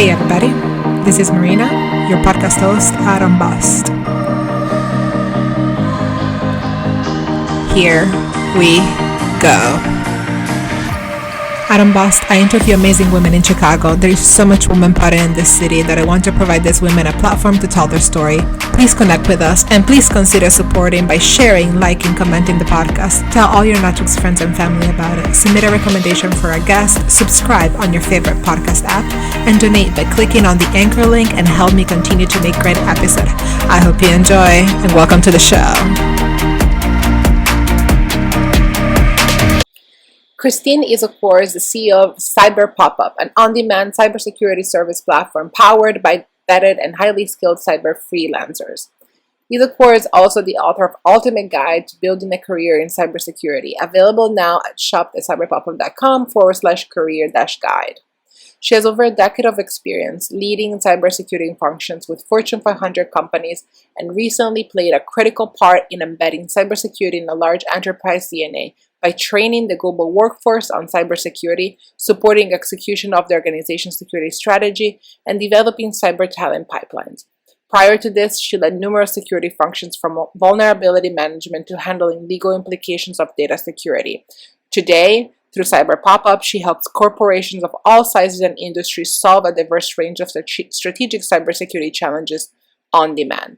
Hey everybody, this is Marina, your podcast host at UNBOSSED. Here we go. At UNBOSSED, I interview amazing women in Chicago. There is so much woman power in this city that I want to provide these women a platform to tell their story. Please connect with us and please consider supporting by sharing, liking, commenting the podcast. Tell all your Netflix friends and family about it. Submit a recommendation for a guest, subscribe on your favorite podcast app, and donate by clicking on the anchor link and help me continue to make great episodes. I hope you enjoy and welcome to the show. Christine Izuakor is the CEO of Cyber Pop-Up, an on-demand cybersecurity service platform powered by vetted and highly skilled cyber freelancers. Izuakor is also the author of Ultimate Guide to Building a Career in Cybersecurity, available now at shop.cyberpopup.com/career-guide. She has over a decade of experience leading cybersecurity functions with Fortune 500 companies and recently played a critical part in embedding cybersecurity in a large enterprise DNA by training the global workforce on cybersecurity, supporting execution of the organization's security strategy, and developing cyber talent pipelines. Prior to this, she led numerous security functions from vulnerability management to handling legal implications of data security. Today, through Cyber Pop-Up, she helps corporations of all sizes and industries solve a diverse range of strategic cybersecurity challenges on demand.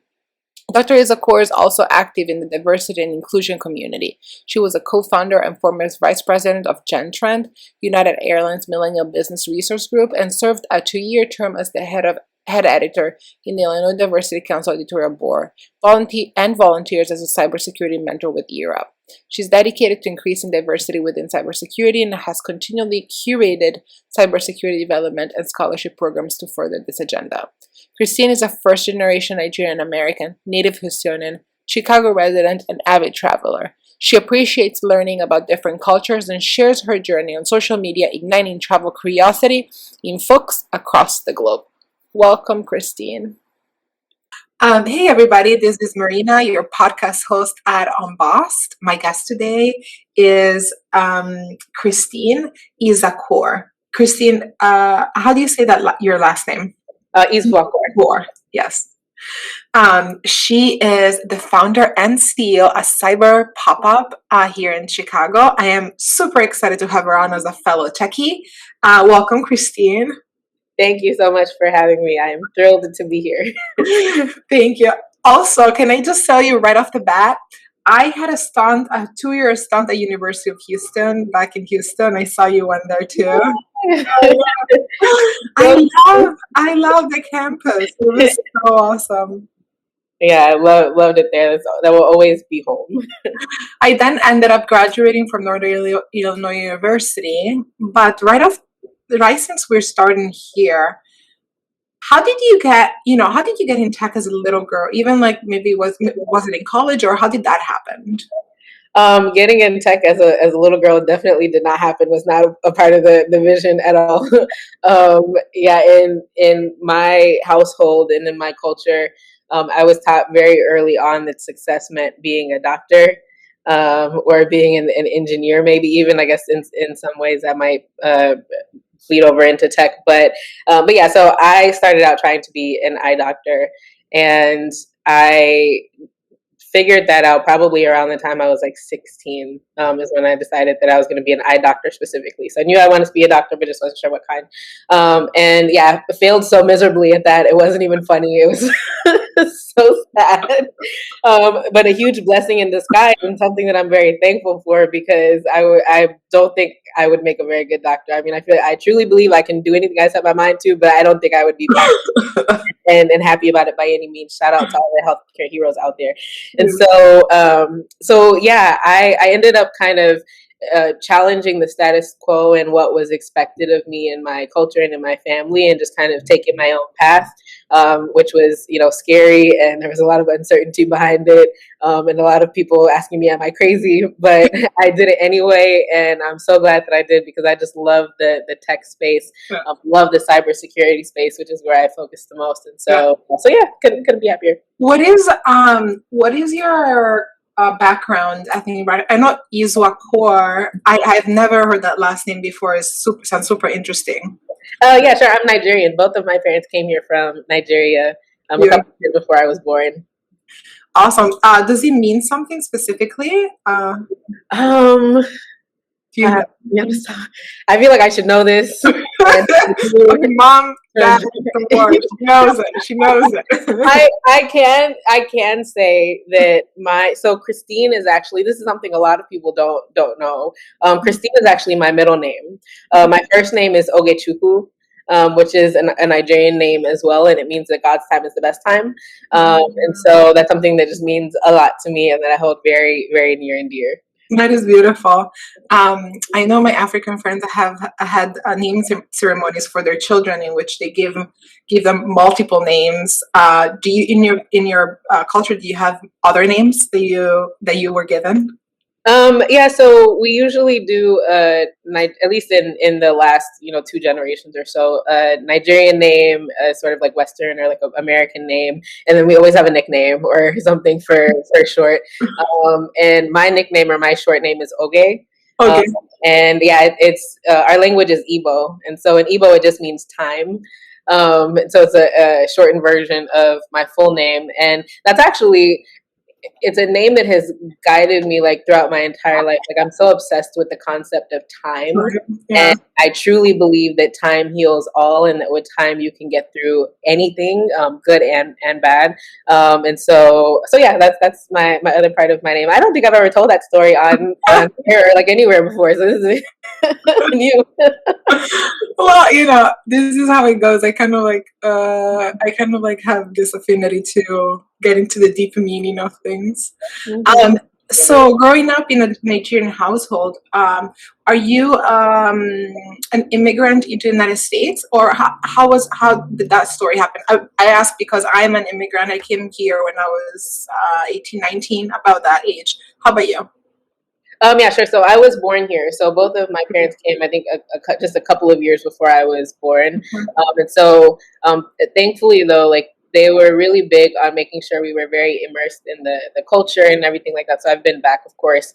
Dr. Izuakor is also active in the diversity and inclusion community. She was a co-founder and former vice president of GenTrend, United Airlines Millennial Business Resource Group, and served a 2-year term as the head editor in the Illinois Diversity Council editorial board, and volunteers as a cybersecurity mentor with Europe. She's dedicated to increasing diversity within cybersecurity and has continually curated cybersecurity development and scholarship programs to further this agenda. Christine is a first-generation Nigerian American, native Houstonian, Chicago resident, and avid traveler. She appreciates learning about different cultures and shares her journey on social media, igniting travel curiosity in folks across the globe. Welcome, Christine. Hey, everybody. This is Marina, your podcast host at UNBOSSED. My guest today is Christine Izuakor. Christine, how do you say that your last name? Izuakor. Yes. She is the founder and CEO of Cyber Pop-Up here in Chicago. I am super excited to have her on as a fellow techie. Welcome, Christine. Thank you so much for having me. I am thrilled to be here. Thank you. Also, can I just tell you right off the bat, I had a 2-year stunt at University of Houston, back in Houston. I saw you went there too. I love the campus. It was so awesome. Yeah, I loved it there. That will always be home. I then ended up graduating from Northern Illinois University, but right since we're starting here, how did you get in tech as a little girl? Even like maybe was it in college, or how did that happen? Getting in tech as a little girl definitely did not happen. Was not a part of the vision at all. In my household and in my culture, I was taught very early on that success meant being a doctor. Or being an engineer, maybe even, I guess, in some ways that might bleed over into tech. But yeah, so I started out trying to be an eye doctor, and I figured that out probably around the time I was like 16, is when I decided that I was going to be an eye doctor specifically. So I knew I wanted to be a doctor, but just wasn't sure what kind. And yeah, I failed so miserably at that. It wasn't even funny. It was so sad. But a huge blessing in disguise, and something that I'm very thankful for, because I don't think I would make a very good doctor. I mean, I truly believe I can do anything I set my mind to, but I don't think I would be and happy about it by any means. Shout out to all the healthcare heroes out there. And so yeah, I ended up kind of challenging the status quo and what was expected of me in my culture and in my family, and just kind of taking my own path, which was, scary, and there was a lot of uncertainty behind it, and a lot of people asking me, am I crazy? But I did it anyway, and I'm so glad that I did, because I just love the tech space, love the cybersecurity space, which is where I focus the most. And so yeah, couldn't be happier. What is your background? I think, right? I know Izuakor. I've never heard that last name before. Sounds super interesting. Yeah, sure. I'm Nigerian. Both of my parents came here from Nigeria a Yeah. couple of years before I was born. Awesome. Does it mean something specifically? Um, Do you uh, know? yeah, so I feel like I should know this. And Okay, mom, dad, don't worry. She knows it. She knows it. I can say that so Christine is actually, this is something a lot of people don't know. Christine is actually my middle name. My first name is Ogechukwu, which is a Nigerian name as well, and it means that God's time is the best time. And so that's something that just means a lot to me, and that I hold very, very near and dear. That is beautiful. I know my African friends have had naming ceremonies for their children in which they give them multiple names. Do you in your culture, do you have other names that you were given? Yeah, so we usually do at least in the last 2 generations or so, Nigerian name, sort of like Western or like an American name, and then we always have a nickname or something for short. And my nickname or my short name is Oge. Um, Okay. and yeah, it's our language is Igbo, and so in Igbo it just means time. And so it's a shortened version of my full name, and that's actually, it's a name that has guided me like throughout my entire life. Like, I'm so obsessed with the concept of time, Yeah. and I truly believe that time heals all, and that with time you can get through anything, good and bad. And so yeah, that's my other part of my name. I don't think I've ever told that story on here or like anywhere before, so this is new. Well, this is how it goes. I kind of like have this affinity to get into the deep meaning of things. Mhm. So growing up in a Nigerian household, are you an immigrant into the United States, or how did that story happen? I ask because I'm an immigrant. I came here when I was 18, 19, about that age. How about you? Yeah, sure. So I was born here. So both of my parents came, I think, just a couple of years before I was born. And so, thankfully, though, like, they were really big on making sure we were very immersed in the culture and everything like that. So I've been back, of course,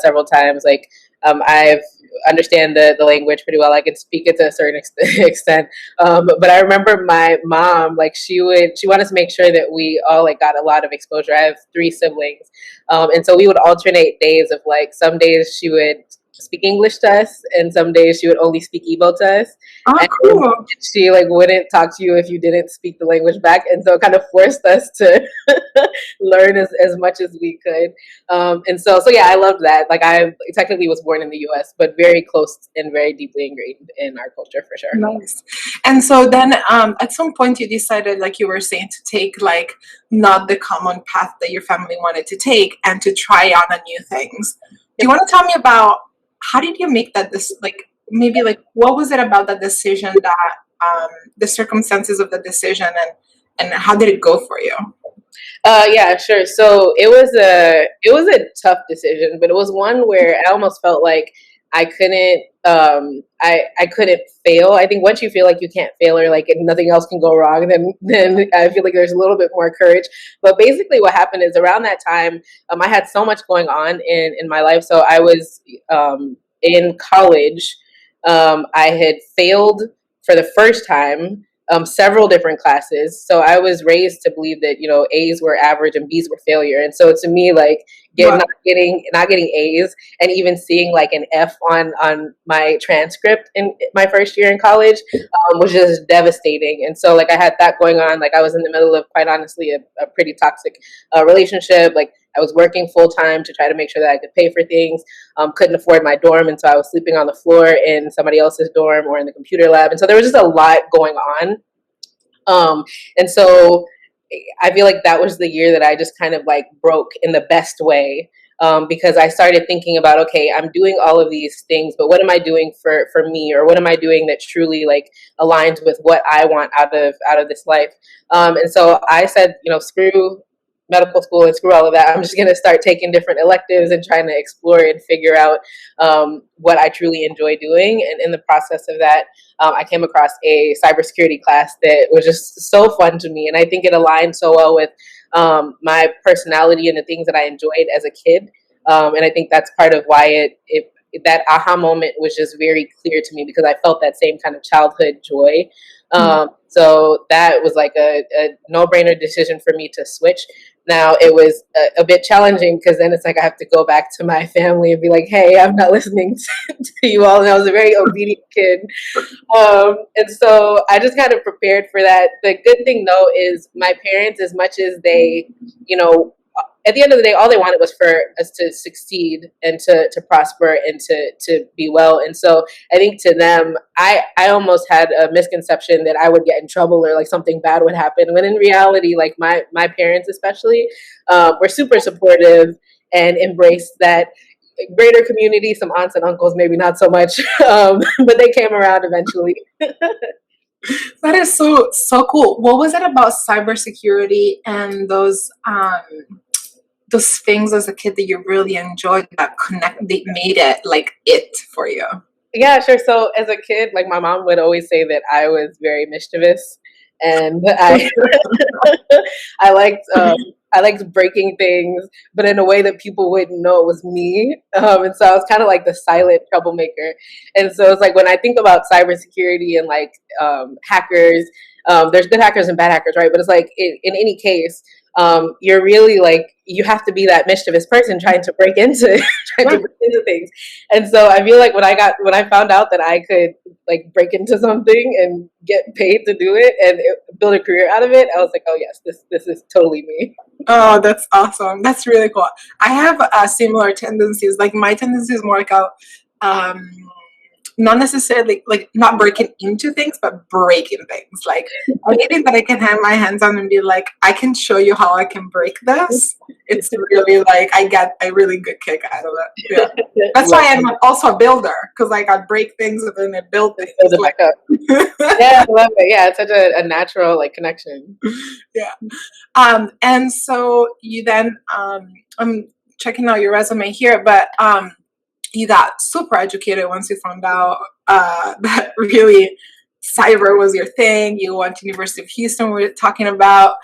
several times. Like, I've understand the language pretty well. I can speak it to a certain extent. But I remember my mom, like, she wanted to make sure that we all like got a lot of exposure. I have 3 siblings, and so we would alternate days of, like, some days she would speak English to us, and some days she would only speak Igbo to us. Oh, And cool. she like wouldn't talk to you if you didn't speak the language back, and so it kind of forced us to learn as much as we could. And so yeah, I loved that. Like, I technically was born in the U.S., but very close and very deeply ingrained in our culture for sure. Nice. And so then at some point you decided, like you were saying, to take like not the common path that your family wanted to take and to try on a new things. Do you want to tell me about how did you make that this like maybe like what was it about that decision that the circumstances of the decision and how did it go for you? Yeah, sure. So it was a tough decision, but it was one where I almost felt like I couldn't fail. I think once you feel like you can't fail, or like nothing else can go wrong, then I feel like there's a little bit more courage. But basically, what happened is around that time, I had so much going on in my life. So I was in college. I had failed for the first time several different classes. So I was raised to believe that A's were average and B's were failure. And so to me, like, What? not getting A's and even seeing like an F on my transcript in my first year in college was just devastating. And so, like, I had that going on. Like, I was in the middle of, quite honestly, a pretty toxic relationship. Like, I was working full time to try to make sure that I could pay for things. Couldn't afford my dorm, and so I was sleeping on the floor in somebody else's dorm or in the computer lab. And so there was just a lot going on. And so I feel like that was the year that I just kind of like broke in the best way. Because I started thinking about, okay, I'm doing all of these things, but what am I doing for me, or what am I doing that truly like aligns with what I want out of this life? And so I said, screw medical school and screw all of that. I'm just going to start taking different electives and trying to explore and figure out what I truly enjoy doing. And in the process of that, I came across a cybersecurity class that was just so fun to me. And I think it aligned so well with my personality and the things that I enjoyed as a kid. And I think that's part of why it that aha moment was just very clear to me because I felt that same kind of childhood joy. So that was like a no-brainer decision for me to switch. Now it was a bit challenging because then it's like I have to go back to my family and be like, hey, I'm not listening to you all. And I was a very obedient kid. And so I just kind of prepared for that. The good thing though is my parents, as much as they, you know, at the end of the day, all they wanted was for us to succeed and to prosper and to be well. And so I think to them, I almost had a misconception that I would get in trouble or like something bad would happen. When in reality, like my parents especially were super supportive and embraced that greater community. Some aunts and uncles, maybe not so much, but they came around eventually. That is so cool. What was it about cybersecurity and those things as a kid that you really enjoyed that made it like it for you? Yeah, sure. So as a kid, like my mom would always say that I was very mischievous, and I liked I liked breaking things, but in a way that people wouldn't know it was me. And so I was kind of like the silent troublemaker. And so it's like when I think about cybersecurity and like hackers, there's good hackers and bad hackers, right? But it's like in any case, you're really like you have to be that mischievous person trying to break into things. And so I feel like when I found out that I could like break into something and get paid to do it and build a career out of it, I was like, oh yes, this is totally me. Oh, that's awesome. That's really cool. I have similar tendencies. Like my tendency is more like a not necessarily like not breaking into things, but breaking things. Like anything that I can have my hands on and be like, I can show you how I can break this. It's really like I get a really good kick out of it. Yeah, that's why I'm also a builder because like I break things and then I build things. Build it back up. Yeah, I love it. Yeah, it's such a natural like connection. Yeah. And so you then I'm checking out your resume here, but you got super educated once you found out that really cyber was your thing. You went to University of Houston, we were talking about.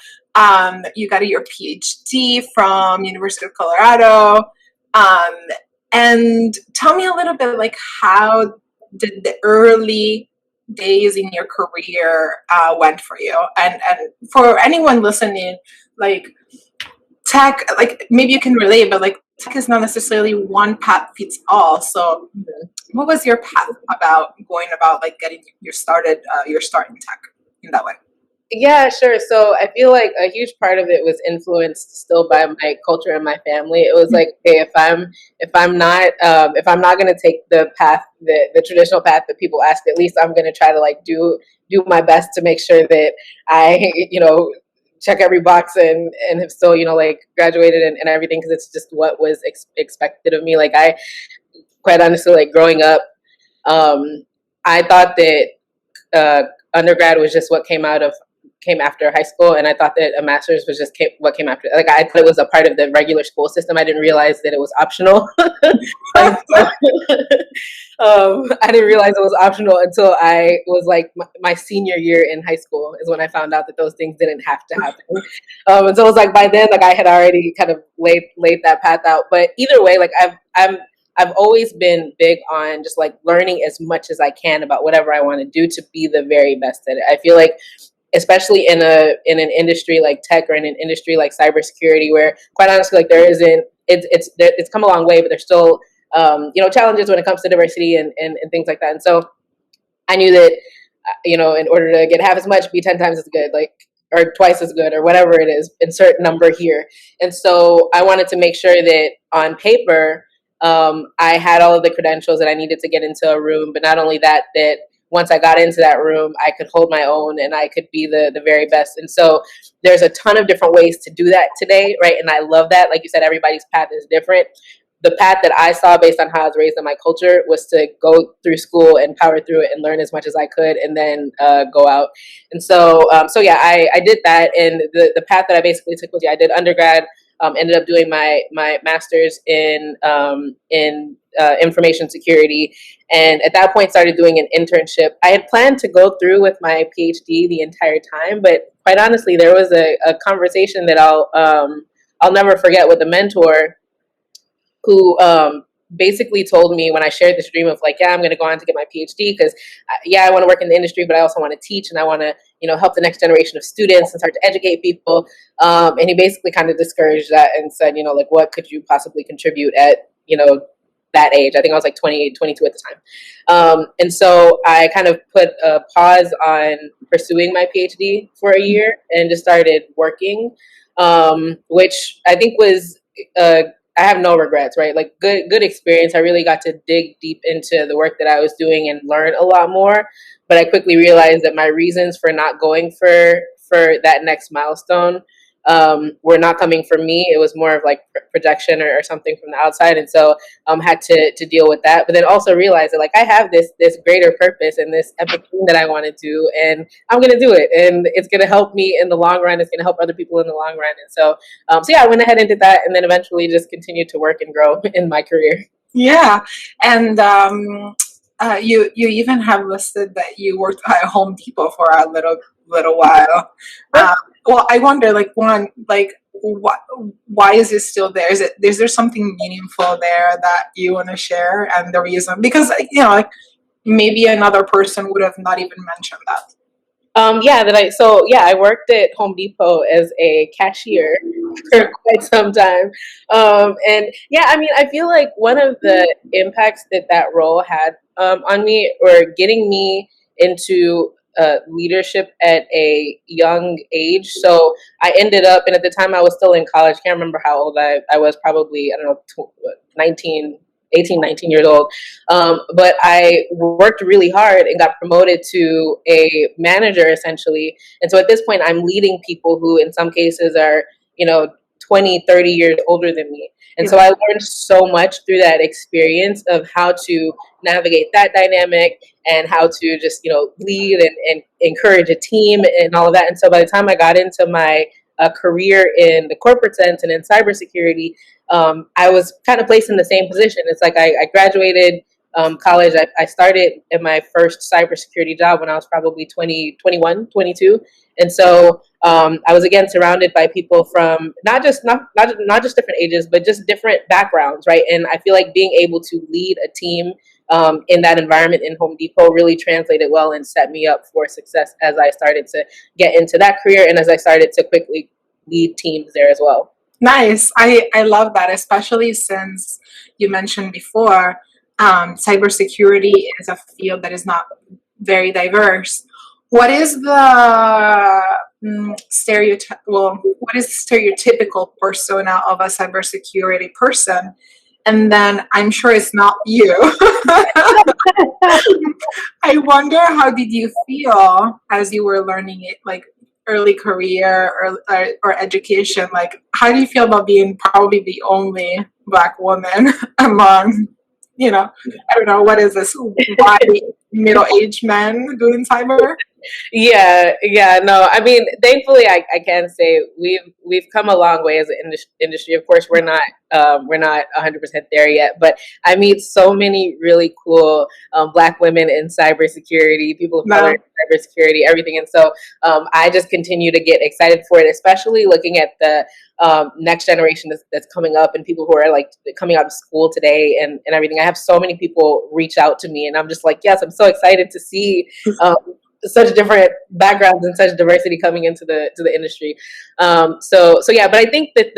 You got your PhD from University of Colorado. And tell me a little bit like how did the early days in your career went for you? And for anyone listening, like tech, like maybe you can relate, but like tech is not necessarily one path fits all. So what was your path about going about like getting your start in tech in that way? Yeah, sure. So I feel like a huge part of it was influenced still by my culture and my family. It was like, okay, if I'm not gonna take the path, the traditional path that people ask, at least I'm gonna try to like do my best to make sure that I, check every box and have still, like graduated and everything because it's just what was expected of me. Like I, quite honestly, like growing up, I thought that undergrad was just what came after high school, and I thought that a master's was just what came after. Like I thought it was a part of the regular school system. I didn't realize that it was optional. I didn't realize it was optional until I was like my senior year in high school is when I found out that those things didn't have to happen. And so it was like by then, like I had already kind of laid that path out. But either way, like I've always been big on just like learning as much as I can about whatever I want to do to be the very best at it. I feel like especially in an industry like tech or in an industry like cybersecurity, where quite honestly, like there isn't, it's come a long way, but there's still, challenges when it comes to diversity and things like that. And so I knew that, in order to get half as much, be 10 times as good, like, or twice as good or whatever it is, insert number here. And so I wanted to make sure that on paper, I had all of the credentials that I needed to get into a room, but not only that once I got into that room, I could hold my own and I could be the very best. And so there's a ton of different ways to do that today, right? And I love that. Like you said, everybody's path is different. The path that I saw based on how I was raised in my culture was to go through school and power through it and learn as much as I could and then go out. And so, yeah, I did that. And the path that I basically took was, I did undergrad, ended up doing my master's in information security. And at that point started doing an internship. I had planned to go through with my PhD the entire time, but quite honestly, there was a conversation that I'll never forget with a mentor who basically told me when I shared this dream of like, yeah, I'm going to go on to get my PhD because, yeah, I want to work in the industry, but I also want to teach and I want to, help the next generation of students and start to educate people. And he basically kind of discouraged that and said, like, what could you possibly contribute at, that age? I think I was like 28, 22 at the time. And so I kind of put a pause on pursuing my PhD for a year and just started working, which I think was, I have no regrets, right? Like good experience. I really got to dig deep into the work that I was doing and learn a lot more. But I quickly realized that my reasons for not going for that next milestone were not coming from me. It was more of like projection or something from the outside. And so had to deal with that. But then also realize that like I have this greater purpose and this epic thing that I want to do, and I'm going to do it. And it's going to help me in the long run. It's going to help other people in the long run. And so, I went ahead and did that, and then eventually just continued to work and grow in my career. Yeah. And you even have listed that you worked at Home Depot for a little while. Well, I wonder, like, one, like, why is it still there? Is there something meaningful there that you want to share, and the reason? Because like maybe another person would have not even mentioned that. I worked at Home Depot as a cashier for quite some time. I feel like one of the impacts that role had on me, or getting me into leadership at a young age. So I ended up, and at the time I was still in college, can't remember how old I was, probably, I don't know, 19 years old. But I worked really hard and got promoted to a manager essentially. And so at this point I'm leading people who in some cases are, 20, 30 years older than me. And so I learned so much through that experience of how to navigate that dynamic and how to just, lead and encourage a team and all of that. And so by the time I got into my career in the corporate sense and in cybersecurity, I was kind of placed in the same position. It's like I graduated college. I started in my first cybersecurity job when I was probably 20, 21, 22. And so I was again surrounded by people from not just different ages, but just different backgrounds, right? And I feel like being able to lead a team in that environment in Home Depot really translated well and set me up for success as I started to get into that career and as I started to quickly lead teams there as well. Nice. I love that, especially since you mentioned before, cybersecurity is a field that is not very diverse. What is the stereotype? Well, what is the stereotypical persona of a cybersecurity person? And then I'm sure it's not you. I wonder, how did you feel as you were learning it, like early career or education? Like, how do you feel about being probably the only Black woman among, I don't know, what is this, white middle-aged men doing cyber? No, I mean, thankfully I can say we've come a long way as an industry. Of course, we're not 100% there yet, but I meet so many really cool Black women in cybersecurity, people of color in cybersecurity, everything. And so I just continue to get excited for it, especially looking at the next generation that's coming up and people who are like coming out of school today and everything. I have so many people reach out to me and I'm just like, yes, I'm so excited to see such different backgrounds and such diversity coming into the industry. But I think that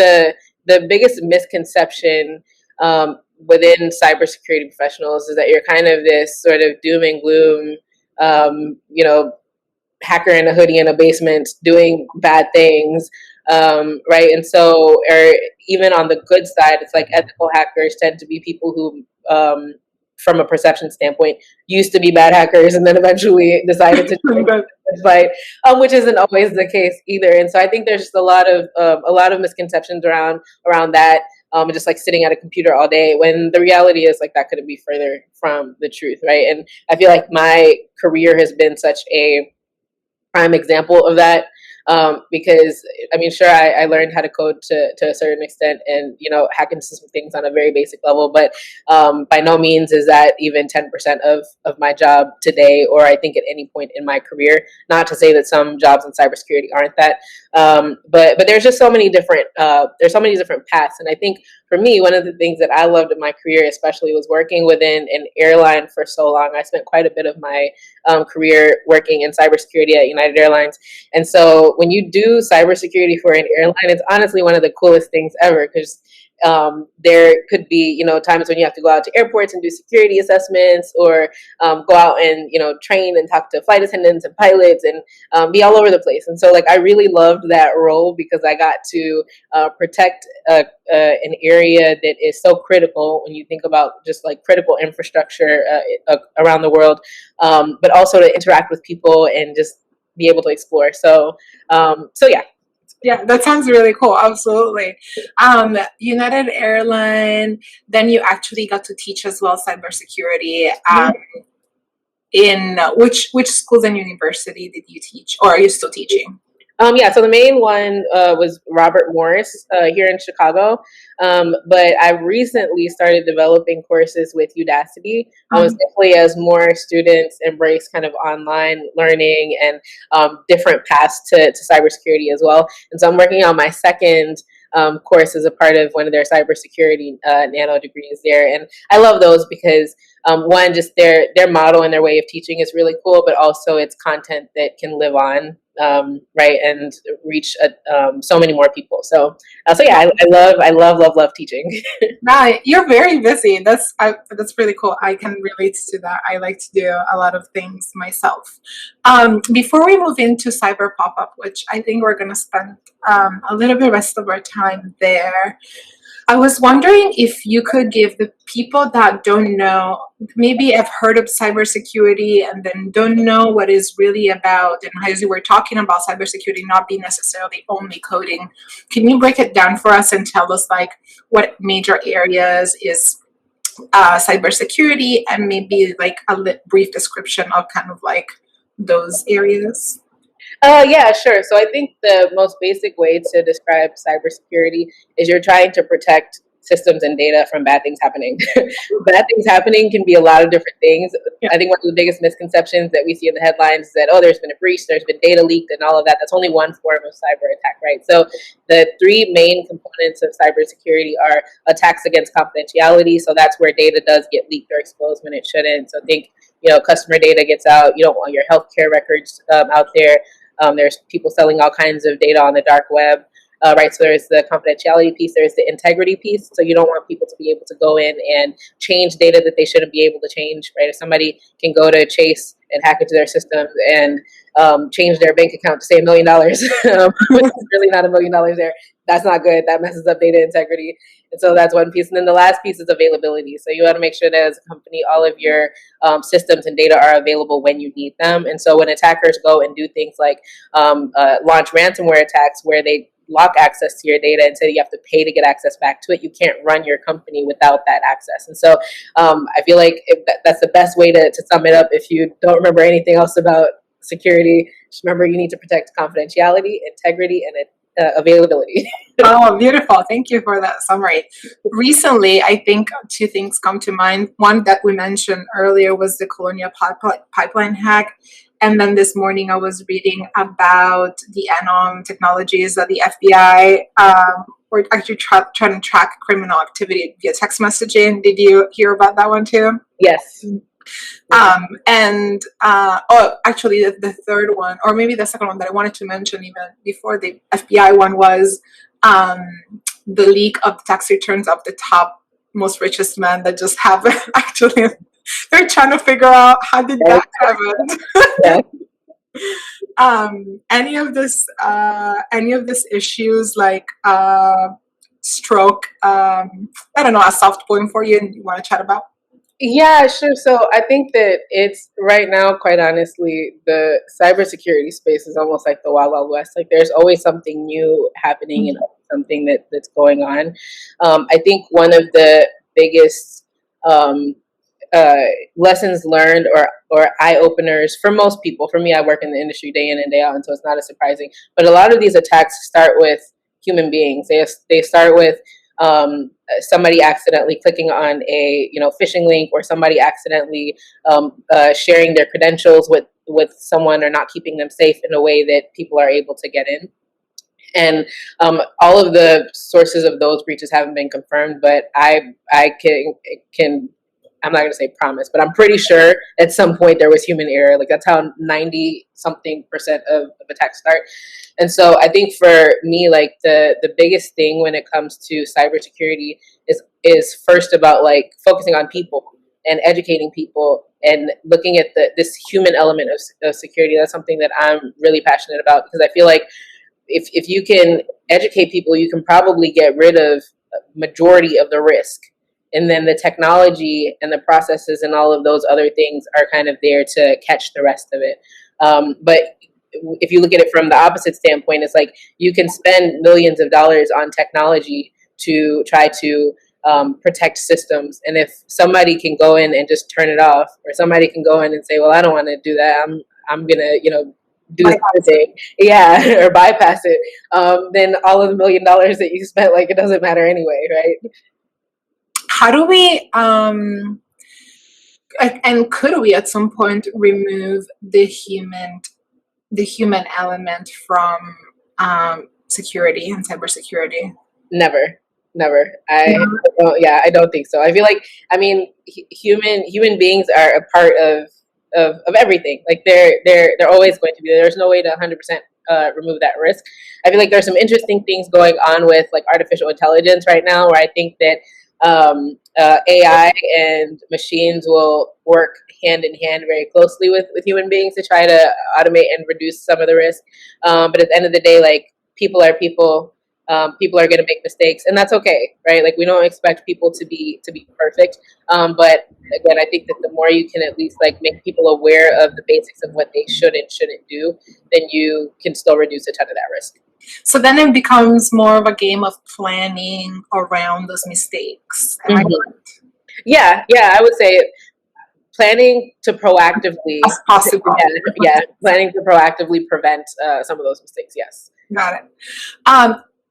the biggest misconception within cybersecurity professionals is that you're kind of this sort of doom and gloom, hacker in a hoodie in a basement doing bad things, right? And so, or even on the good side, it's like ethical hackers tend to be people who from a perception standpoint, used to be bad hackers and then eventually decided to fight, which isn't always the case either. And so I think there's just a lot of misconceptions around that, just like sitting at a computer all day, when the reality is like that couldn't be further from the truth, right? And I feel like my career has been such a prime example of that. because I mean, sure, I learned how to code to a certain extent, and hack into some things on a very basic level, but by no means is that even 10% of my job today, or I think at any point in my career. Not to say that some jobs in cybersecurity aren't that, but there's just so many different paths, and I think for me, one of the things that I loved in my career, especially, was working within an airline for so long. I spent quite a bit of my career working in cybersecurity at United Airlines. And so when you do cybersecurity for an airline, it's honestly one of the coolest things ever, because there could be, times when you have to go out to airports and do security assessments, or go out and, train and talk to flight attendants and pilots, and be all over the place. And so, like, I really loved that role, because I got to protect an area that is so critical when you think about just like critical infrastructure around the world, but also to interact with people and just be able to explore. So yeah. Yeah, that sounds really cool. Absolutely. United Airline, then you actually got to teach as well cybersecurity. In which schools and university did you teach, or are you still teaching? So the main one was Robert Morris here in Chicago, but I recently started developing courses with Udacity. Definitely as more students embrace kind of online learning and different paths to cybersecurity as well. And so I'm working on my second course as a part of one of their cybersecurity nano degrees there. And I love those because one, just their model and their way of teaching is really cool, but also it's content that can live on, right, and reach so many more people. So yeah, I love teaching. Right, you're very busy. That's really cool. I can relate to that. I like to do a lot of things myself. Before we move into cyber pop-up, which I think we're going to spend a little bit rest of our time there, I was wondering if you could give the people that don't know, maybe have heard of cybersecurity and then don't know what it's really about, and as you were talking about cybersecurity not being necessarily only coding, can you break it down for us and tell us like what major areas is cybersecurity, and maybe like a brief description of kind of like those areas? Yeah, sure. So I think the most basic way to describe cybersecurity is you're trying to protect systems and data from bad things happening. Bad things happening can be a lot of different things. Yeah. I think one of the biggest misconceptions that we see in the headlines is that, oh, there's been a breach, there's been data leaked, and all of that. That's only one form of cyber attack, right? So the three main components of cybersecurity are attacks against confidentiality. So that's where data does get leaked or exposed when it shouldn't. So think, customer data gets out. You don't want your healthcare records out there. There's people selling all kinds of data on the dark web, right? So there's the confidentiality piece, there's the integrity piece. So you don't want people to be able to go in and change data that they shouldn't be able to change, right? If somebody can go to Chase and hack into their systems and change their bank account to say $1 million, which is really not $1 million there, that's not good. That messes up data integrity. And so that's one piece. And then the last piece is availability. So you want to make sure that as a company, all of your systems and data are available when you need them. And so when attackers go and do things like launch ransomware attacks where they lock access to your data and say you have to pay to get access back to it, you can't run your company without that access. And so I feel like that's the best way to sum it up. If you don't remember anything else about security, just remember you need to protect confidentiality, integrity, and availability. Oh, beautiful. Thank you for that summary. Recently, I think two things come to mind. One that we mentioned earlier was the Colonial pipeline hack. And then this morning I was reading about the technologies that the FBI were actually trying to track criminal activity via text messaging. Did you hear about that one too? Yes. Actually, the third one, or maybe the second one that I wanted to mention even before the FBI one, was the leak of the tax returns of the top most richest men that just happened. Actually, they're trying to figure out how did that happen. Any of this issues like stroke, I don't know, a soft point for you and you want to chat about? Yeah, sure. So I think that it's right now, quite honestly, the cybersecurity space is almost like the Wild Wild West. Like there's always something new happening and something that's going on. I think one of the biggest lessons learned or eye openers for most people. For me, I work in the industry day in and day out, and so it's not as surprising. But a lot of these attacks start with human beings. They start with somebody accidentally clicking on a phishing link, or somebody accidentally sharing their credentials with someone, or not keeping them safe in a way that people are able to get in. And all of the sources of those breaches haven't been confirmed, but I can I'm not going to say promise, but I'm pretty sure at some point there was human error. Like, that's how 90-something% of attacks start. And so I think for me, like, the biggest thing when it comes to cybersecurity is first about like focusing on people and educating people and looking at this human element of security. That's something that I'm really passionate about, because I feel like if you can educate people, you can probably get rid of majority of the risk. And then the technology and the processes and all of those other things are kind of there to catch the rest of it. But if you look at it from the opposite standpoint, it's like you can spend millions of dollars on technology to try to protect systems. And if somebody can go in and just turn it off, or somebody can go in and say, well, I don't want to do that, I'm going to, do this other thing, or bypass it, then all of the $1 million that you spent, like, it doesn't matter anyway, right? How do we, and could we at some point remove the human element from security and cybersecurity? Never. I don't think so. I feel like, human beings are a part of everything. Like, they're always going to be there. There's no way to 100% remove that risk. I feel like there's some interesting things going on with like artificial intelligence right now, where I think that AI and machines will work hand in hand very closely with human beings to try to automate and reduce some of the risk. But at the end of the day, like, people are people. People are going to make mistakes, and that's okay, right? Like, we don't expect people to be perfect. But again, I think that the more you can at least like make people aware of the basics of what they should and shouldn't do, then you can still reduce a ton of that risk. So then it becomes more of a game of planning around those mistakes. Am I right? Yeah, I would say planning to proactively, as possible. Planning to proactively prevent some of those mistakes. Yes. Got it.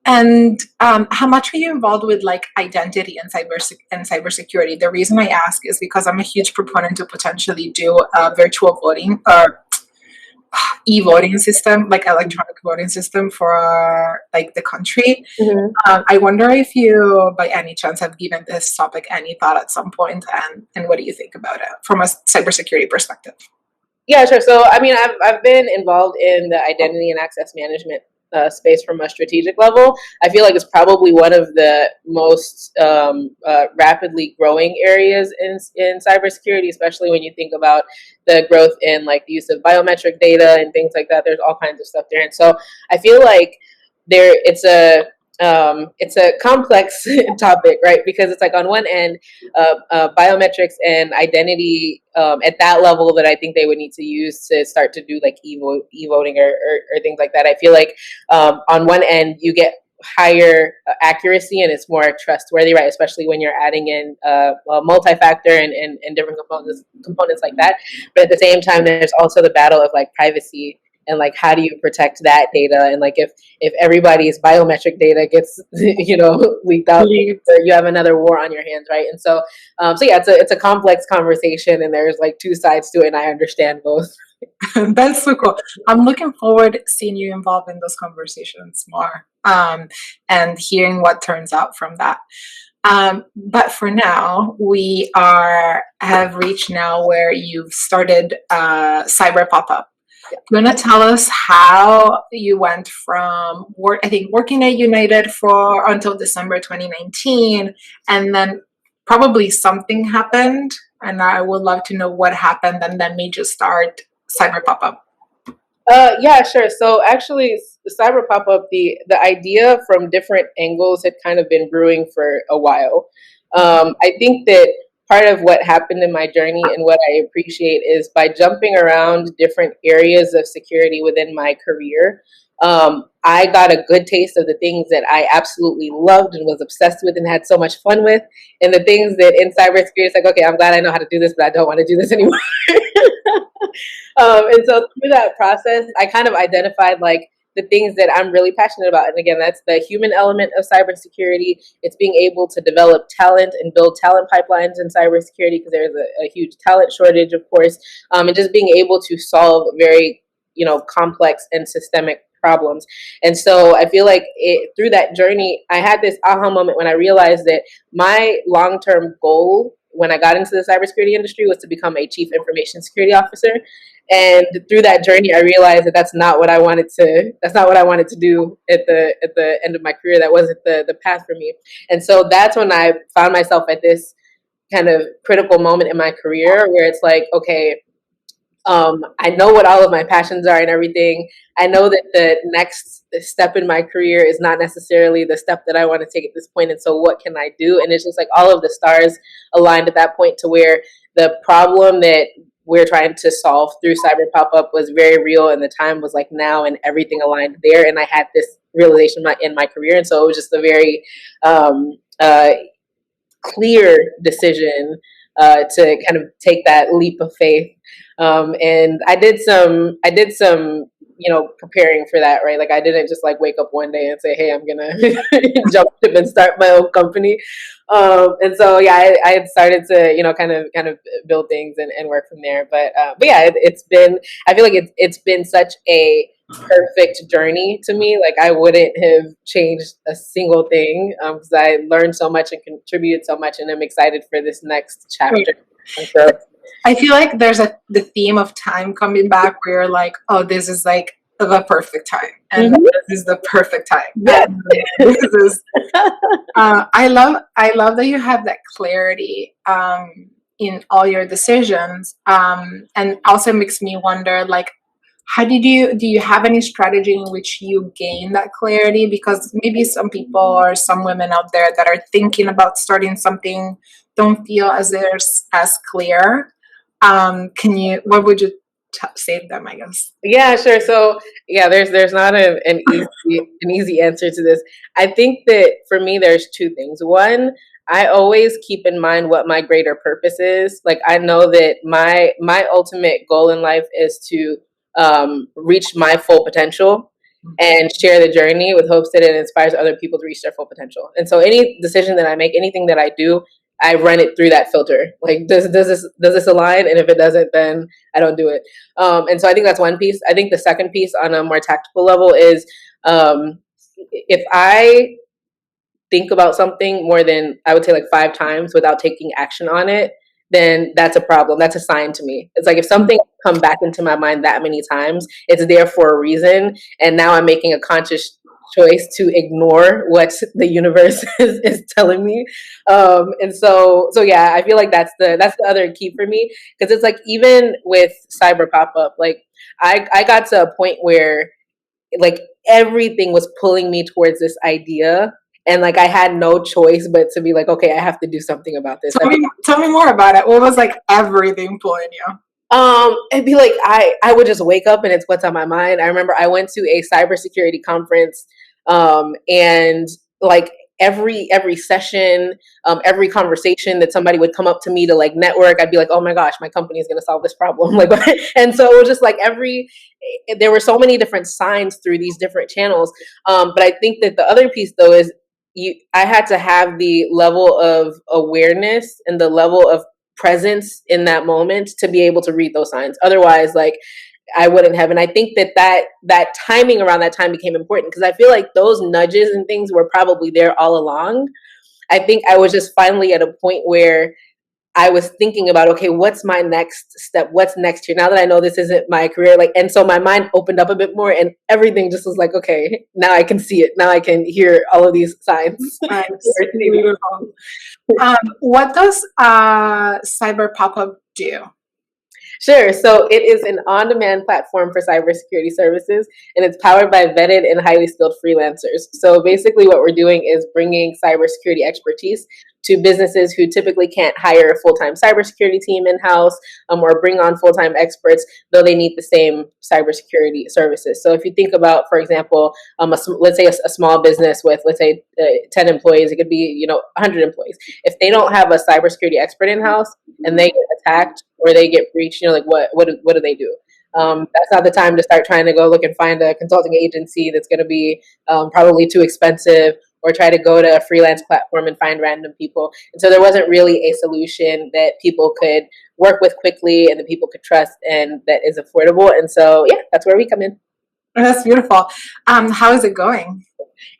And how much are you involved with like identity and cybersecurity? The reason I ask is because I'm a huge proponent to potentially do a virtual voting or e-voting system, like electronic voting system for like the country. I wonder if you, by any chance, have given this topic any thought at some point, and what do you think about it from a cybersecurity perspective? Yeah, sure. So, I've been involved in the identity and access management space from a strategic level. I feel like it's probably one of the most rapidly growing areas in cybersecurity, especially when you think about the growth in like the use of biometric data and things like that. There's all kinds of stuff there, and so I feel like it's a complex topic, right? Because it's like on one end, biometrics and identity at that level that I think they would need to use to start to do like e-voting or things like that. I feel like on one end you get higher accuracy and it's more trustworthy, right? Especially when you're adding in multi-factor and different components like that. But at the same time, there's also the battle of like privacy. And like, how do you protect that data? And like, if everybody's biometric data gets leaked out, you have another war on your hands, right? And so yeah, it's a complex conversation, and there's like two sides to it, and I understand both. That's so cool. I'm looking forward to seeing you involved in those conversations more, and hearing what turns out from that. But for now, we have reached now where you've started Cyber Pop-Up. You want to tell us how you went from working at United until December 2019, and then probably something happened, and I would love to know what happened and then made you start Cyber Pop-Up. Yeah, sure. So actually, the Cyber Pop-Up, the idea from different angles had kind of been brewing for a while. I think that part of what happened in my journey and what I appreciate is by jumping around different areas of security within my career, I got a good taste of the things that I absolutely loved and was obsessed with and had so much fun with, and the things that in cybersecurity, it's like, okay, I'm glad I know how to do this, but I don't want to do this anymore. And so through that process, I kind of identified like the things that I'm really passionate about. And again, that's the human element of cybersecurity. It's being able to develop talent and build talent pipelines in cybersecurity because there's a huge talent shortage, of course, and just being able to solve very, complex and systemic problems. And so I feel like through that journey, I had this aha moment when I realized that my long-term goal when I got into the cybersecurity industry was to become a chief information security officer. And through that journey, I realized that that's not what I wanted to do at the end of my career. That wasn't the path for me. And so that's when I found myself at this kind of critical moment in my career where it's like, okay, I know what all of my passions are and everything. I know that the next step in my career is not necessarily the step that I want to take at this point. And so what can I do? And it's just like all of the stars aligned at that point to where the problem that we're trying to solve through Cyber Pop-Up was very real, and the time was like now, and everything aligned there. And I had this realization in my career. And so it was just a very clear decision to kind of take that leap of faith. And I did some, preparing for that, right? Like I didn't just like wake up one day and say, hey, I'm going to jump ship and start my own company. And so, yeah, I had started to, kind of build things and work from there. But yeah, I feel like it's been such a perfect journey to me. Like I wouldn't have changed a single thing because I learned so much and contributed so much, and I'm excited for this next chapter. I feel like there's the theme of time coming back where you're like, oh, this is like the perfect time, and this is the perfect time. Yeah. This is, I love that you have that clarity in all your decisions, and also makes me wonder, like, how do you have any strategy in which you gain that clarity? Because maybe some people or some women out there that are thinking about starting something don't feel as they're as clear. What would you say to them, I guess? Yeah, sure. So yeah, there's not an easy answer to this. I think that for me, there's two things. One, I always keep in mind what my greater purpose is. Like I know that my ultimate goal in life is to reach my full potential and share the journey with hopes that it inspires other people to reach their full potential. And so any decision that I make, anything that I do, I run it through that filter. Like, does this align? And if it doesn't, then I don't do it. And so I think that's one piece. I think the second piece on a more tactical level is if I think about something more than, I would say, like 5 times without taking action on it, then that's a problem. That's a sign to me. It's like if something come back into my mind that many times, it's there for a reason. And now I'm making a conscious choice to ignore what the universe is telling me. And so yeah, I feel like that's the other key for me. Because it's like, even with Cyber Pop-Up, like I got to a point where like everything was pulling me towards this idea. And like I had no choice but to be like, okay, I have to do something about this. Tell me more about it. What was like everything pulling you? It'd be like I would just wake up and it's what's on my mind. I remember I went to a cybersecurity conference, and like every session, every conversation that somebody would come up to me to like network, I'd be like, oh my gosh, my company is gonna solve this problem. Like, and so it was just like there were so many different signs through these different channels. But I think that the other piece though is I had to have the level of awareness and the level of presence in that moment to be able to read those signs. Otherwise, like I wouldn't have. And I think that timing around that time became important because I feel like those nudges and things were probably there all along. I think I was just finally at a point where I was thinking about, okay, what's my next step? What's next here? Now that I know this isn't my career, like, and so my mind opened up a bit more and everything just was like, okay, now I can see it. Now I can hear all of these signs. What does Cyber Pop-Up do? Sure. So it is an on-demand platform for cybersecurity services, and it's powered by vetted and highly skilled freelancers. So basically what we're doing is bringing cybersecurity expertise to businesses who typically can't hire a full-time cybersecurity team in-house, or bring on full-time experts, though they need the same cybersecurity services. So if you think about, for example, let's say a small business with, let's say, 10 employees, it could be, 100 employees. If they don't have a cybersecurity expert in-house and they get attacked or they get breached, like what do they do? That's not the time to start trying to go look and find a consulting agency that's going to be probably too expensive, or try to go to a freelance platform and find random people. And so there wasn't really a solution that people could work with quickly and that people could trust and that is affordable. And so, yeah, that's where we come in. That's beautiful. How is it going?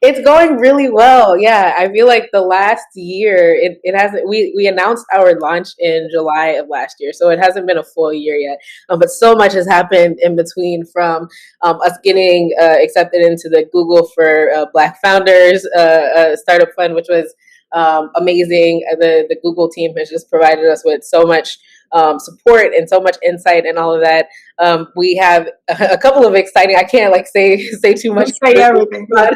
It's going really well. Yeah, I feel like the last year, it hasn't. We announced our launch in July of last year, so it hasn't been a full year yet. But so much has happened in between, from us getting accepted into the Google for Black Founders startup fund, which was amazing. The Google team has just provided us with so much support and so much insight and all of that. We have a couple of exciting, I can't say too much. Say everything. But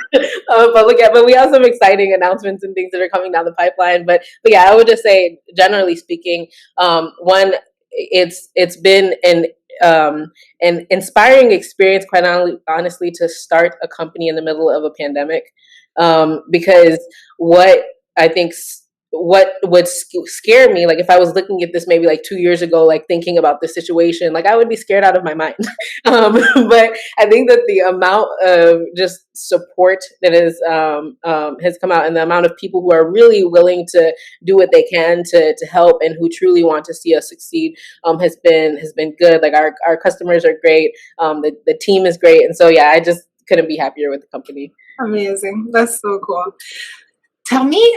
we have some exciting announcements and things that are coming down the pipeline. But yeah, I would just say, generally speaking, one, it's been an inspiring experience, quite honestly, to start a company in the middle of a pandemic, because what would scare me, like if I was looking at this maybe like 2 years ago, like thinking about this situation, like I would be scared out of my mind. But I think that the amount of just support that has come out, and the amount of people who are really willing to do what they can to help, and who truly want to see us succeed, has been good. Like our customers are great. The team is great. And so, yeah, I just couldn't be happier with the company. Amazing. That's so cool. Tell me,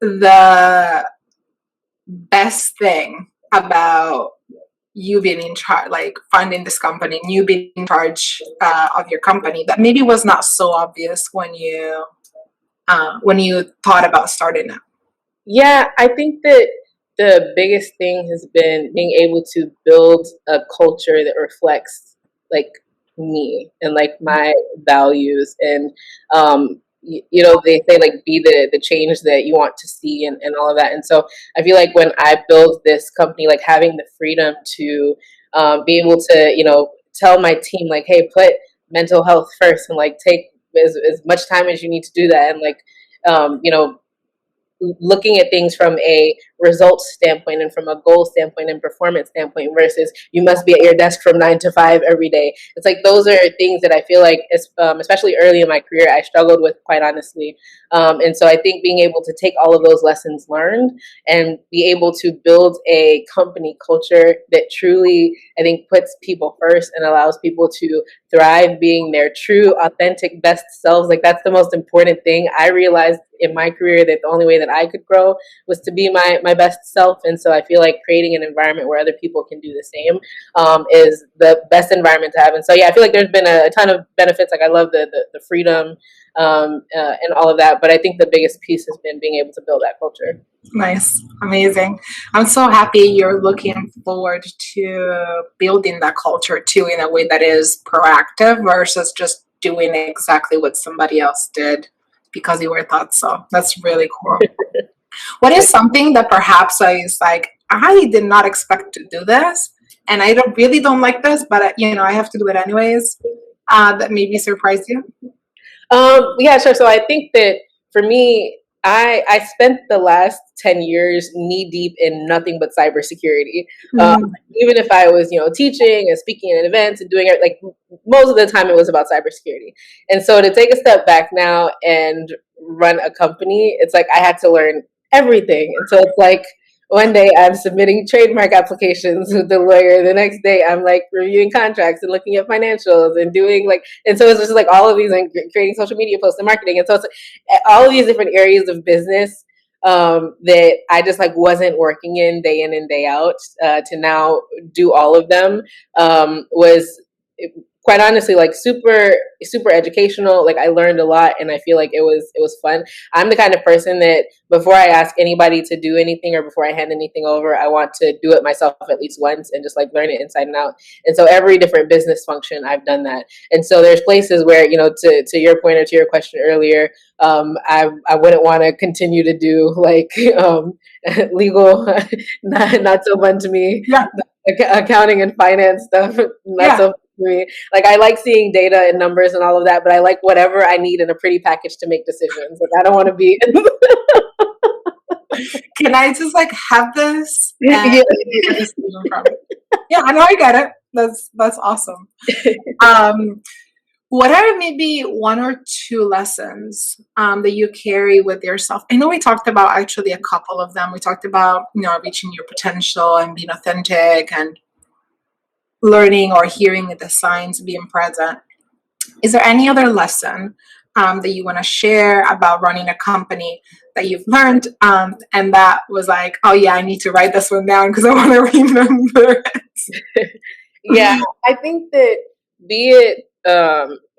the best thing about you being in charge, like funding this company, and you being in charge of your company, that maybe was not so obvious when you thought about starting it? Yeah, I think that the biggest thing has been being able to build a culture that reflects like me and like my values, and they say like be the change that you want to see, and all of that. And so I feel like when I build this company, like having the freedom to be able to tell my team like, hey, put mental health first, and like take as much time as you need to do that, and like looking at things from a results standpoint and from a goal standpoint and performance standpoint, versus you must be at your desk from 9 to 5 every day. It's like those are things that I feel like, especially early in my career, I struggled with, quite honestly. And so I think being able to take all of those lessons learned and be able to build a company culture that truly, I think, puts people first and allows people to thrive being their true, authentic, best selves. Like that's the most important thing. I realized in my career that the only way that I could grow was to be my best self. And so I feel like creating an environment where other people can do the same is the best environment to have. And so, yeah, I feel like there's been a ton of benefits. Like I love the freedom and all of that. But I think the biggest piece has been being able to build that culture. Nice. Amazing. I'm so happy you're looking forward to building that culture too, in a way that is proactive versus just doing exactly what somebody else did because you were taught so. That's really cool. What is something that perhaps I did not expect to do this, and I really don't like this, but I have to do it anyways, that maybe surprised you? Yeah, sure. So I think that for me, I spent the last 10 years knee deep in nothing but cybersecurity. Even if I was, teaching and speaking at events and doing it, like most of the time it was about cybersecurity. And so to take a step back now and run a company, it's like I had to learn everything. And so it's like one day I'm submitting trademark applications with the lawyer. The next day I'm like reviewing contracts and looking at financials and doing and so it's just like all of these, and creating social media posts and marketing. And so it's all of these different areas of business that I just wasn't working in and day out, to now do all of them was quite honestly, like super educational. Like I learned a lot, and I feel like it was fun. I'm the kind of person that before I ask anybody to do anything or before I hand anything over, I want to do it myself at least once and just like learn it inside and out. And so every different business function, I've done that. And so there's places where, you know, to your point or to your question earlier, I wouldn't want to continue to do like legal, not so fun to me. Yeah. Accounting and finance stuff, not Yeah. so fun to me. Like I like seeing data and numbers and all of that, but I like whatever I need in a pretty package to make decisions. Like I don't want to be. Can I just like have this and Yeah. make a decision from it? Yeah, I know, I get it. That's awesome. What are maybe one or two lessons that you carry with yourself? I know we talked about actually a couple of them. We talked about, you know, reaching your potential and being authentic and learning or hearing the signs, being present. Is there any other lesson that you want to share about running a company that you've learned and that was like, oh yeah, I need to write this one down because I want to remember it? Yeah, I think that be it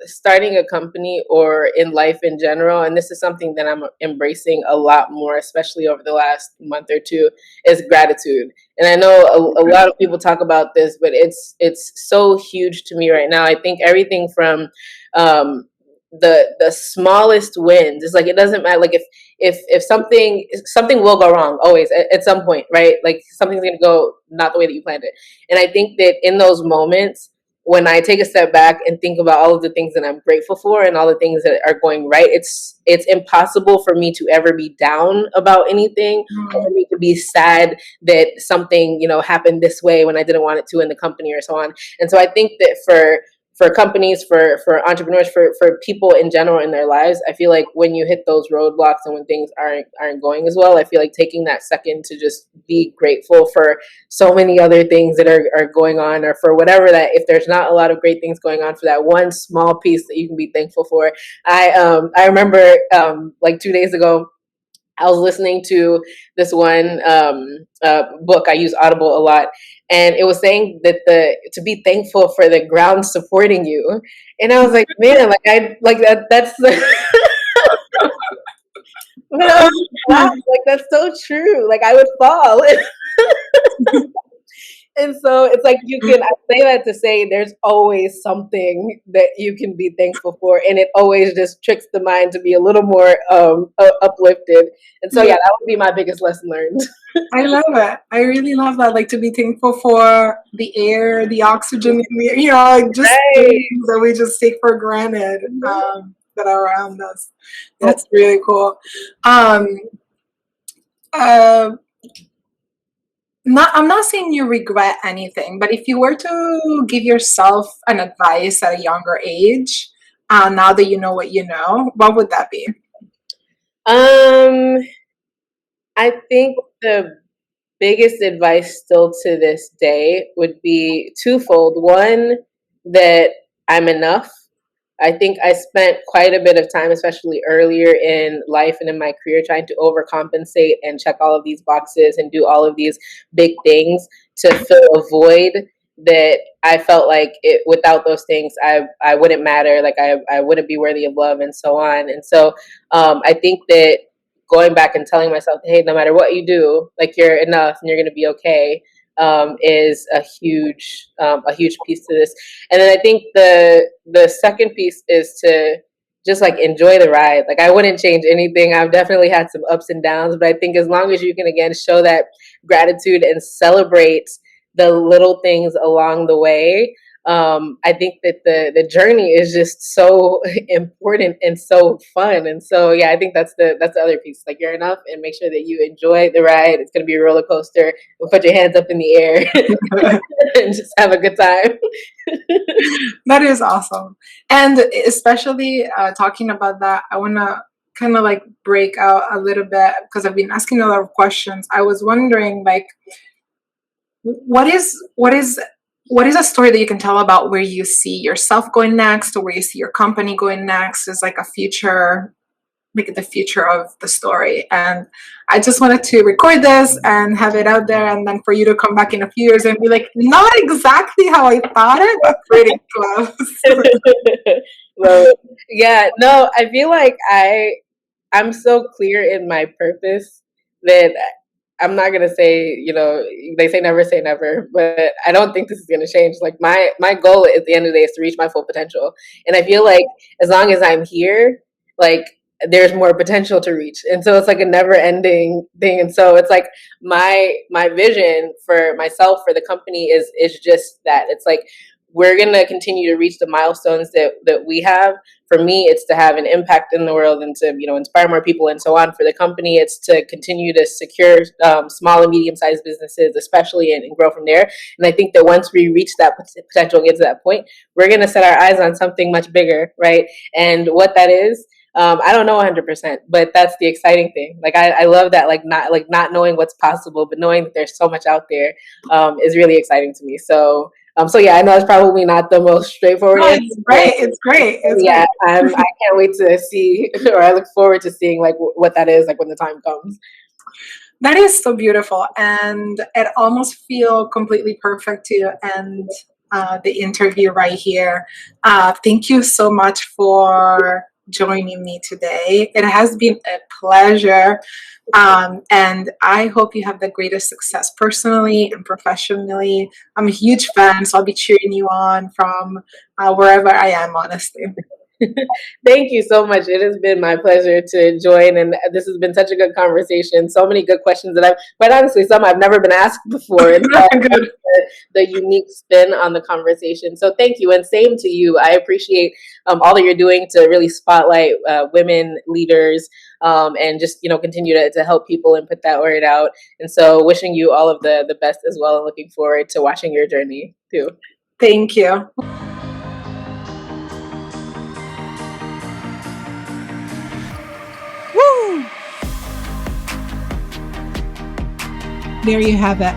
starting a company or in life in general, and this is something that I'm embracing a lot more, especially over the last month or two, is gratitude. And I know a lot of people talk about this, but it's so huge to me right now. I think everything from the smallest wins. It's like it doesn't matter. Like if something will go wrong always at some point, right? Like something's gonna go not the way that you planned it. And I think that in those moments, when I take a step back and think about all of the things that I'm grateful for and all the things that are going right, it's impossible for me to ever be down about anything or for me to be sad that something, you know, happened this way when I didn't want it to in the company or so on. And so I think that for companies, for entrepreneurs, for people in general in their lives, I feel like when you hit those roadblocks and when things aren't going as well, I feel like taking that second to just be grateful for so many other things that are going on, or for whatever, that if there's not a lot of great things going on, for that one small piece that you can be thankful for. I remember like 2 days ago, I was listening to this one book. I use Audible a lot, and it was saying that to be thankful for the ground supporting you. And I was like, man, like I like that. That's the. But I was like, wow, like that's so true. Like I would fall. And so it's like I say that to say there's always something that you can be thankful for, and it always just tricks the mind to be a little more uplifted. And so yeah, that would be my biggest lesson learned. I love it. I really love that. Like to be thankful for the air, the oxygen, you know, like just things that we just take for granted that are around us. That's really cool. I'm not saying you regret anything, but if you were to give yourself an advice at a younger age, now that you know what you know, what would that be? I think the biggest advice still to this day would be twofold. One, that I'm enough. I think I spent quite a bit of time, especially earlier in life and in my career, trying to overcompensate and check all of these boxes and do all of these big things to fill a void that I felt like without those things, I wouldn't matter. Like I wouldn't be worthy of love and so on. And so I think that going back and telling myself, hey, no matter what you do, like you're enough and you're going to be okay, is a huge piece to this. And then I think the second piece is to just like enjoy the ride. Like I wouldn't change anything. I've definitely had some ups and downs, but I think as long as you can again show that gratitude and celebrate the little things along the way, I think that the journey is just so important and so fun. And so yeah, I think that's the other piece. Like you're enough, and make sure that you enjoy the ride. It's gonna be a roller coaster. And put your hands up in the air and just have a good time. That is awesome. And especially talking about that, I wanna kind of like break out a little bit because I've been asking a lot of questions. I was wondering like what is a story that you can tell about where you see yourself going next or where you see your company going next as like a future make it the future of the story. And I just wanted to record this and have it out there, and then for you to come back in a few years and be like, not exactly how I thought it, but pretty close. Well, yeah, no, I feel like I'm so clear in my purpose that I'm not gonna say, they say never, but I don't think this is gonna change. Like my goal at the end of the day is to reach my full potential, and I feel like as long as I'm here, like there's more potential to reach, and so it's like a never ending thing. And so it's like my vision for myself, for the company, is just that. It's like we're gonna continue to reach the milestones that we have. For me, it's to have an impact in the world and to inspire more people and so on. For the company, it's to continue to secure small and medium-sized businesses, especially, and grow from there. And I think that once we reach that potential and get to that point, we're going to set our eyes on something much bigger, right? And what that is, I don't know 100%, but that's the exciting thing. Like I love that, not knowing what's possible, but knowing that there's so much out there is really exciting to me. So yeah, I know it's probably not the most straightforward answer. It's great. It's great. Yeah, I can't wait to see, or I look forward to seeing like what that is like when the time comes. That is so beautiful, and it almost feels completely perfect to end the interview right here. Thank you so much for joining me today. It has been a pleasure, and I hope you have the greatest success personally and professionally. I'm a huge fan, so I'll be cheering you on from wherever I am, honestly. Thank you so much. It has been my pleasure to join, and this has been such a good conversation. So many good questions that quite honestly, some I've never been asked before. And the unique spin on the conversation. So thank you, and same to you. I appreciate all that you're doing to really spotlight women leaders, and just continue to help people and put that word out. And so wishing you all of the best as well, and looking forward to watching your journey too. Thank you. Woo! There you have it.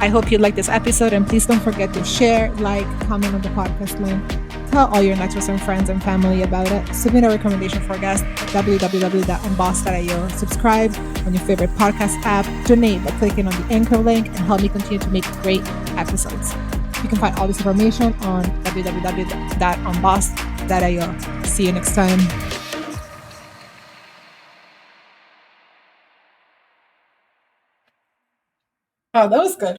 I hope you liked this episode, and please don't forget to share, like, comment on the podcast link. Tell all your networks and friends and family about it. Submit a recommendation for guests at www.unbossed.io. Subscribe on your favorite podcast app. Donate by clicking on the anchor link, and help me continue to make great episodes. You can find all this information on www.unbossed.io. See you next time. Oh, that was good.